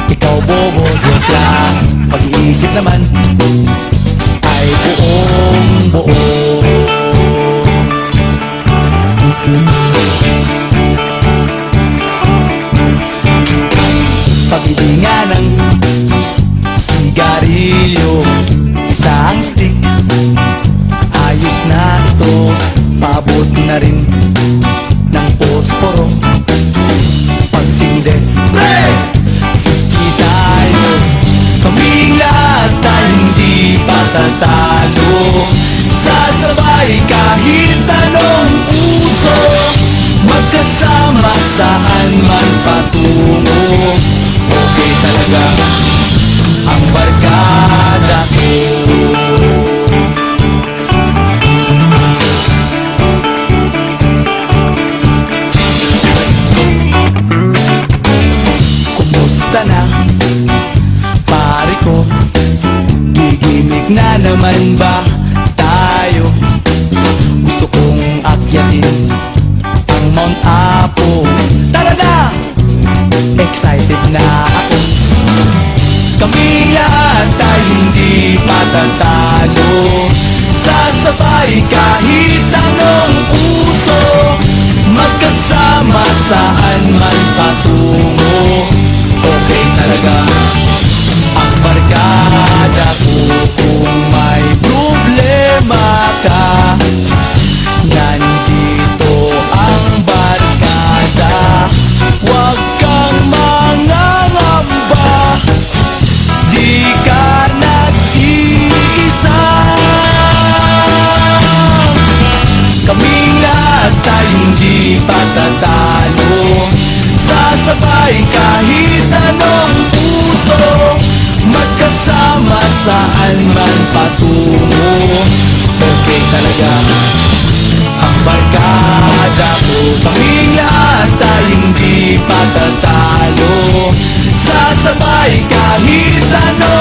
Ikaw bobo, joke lang. Pag-iisip naman ay buong buo. Pabili nga ng sigarilyo, isang stick, ayos na ito. Paabot na rin ng posporo. Pagsinde, pre! 50 tayo, kaming lahat tayo hindi patatalo. Sasabay kahit anong uso, magkasama saan man patungo. Okay talaga ang barkada ko. Kumusta na, pare ko? Gigimik na naman ba tayo? Gusto kong akyatin ang Mount Apo. Tara na! Excited na ako. Kaming lahat tayo hindi patatalo. Sasabay kahit anong uso, magkasama saan man patungo. Okay talaga ang barkada ko. Kung may problema ka, nandito ang barkada. Huwag kang mangangamba, di ka nag-iisa. Kaming lahat tayo hindi patatalo. Sasabay kahit anong puso, magkasama saan man patungo. Okay talaga ang barkada ko. Kaming lahat tayo hindi patatalo. Sasabay kahit ano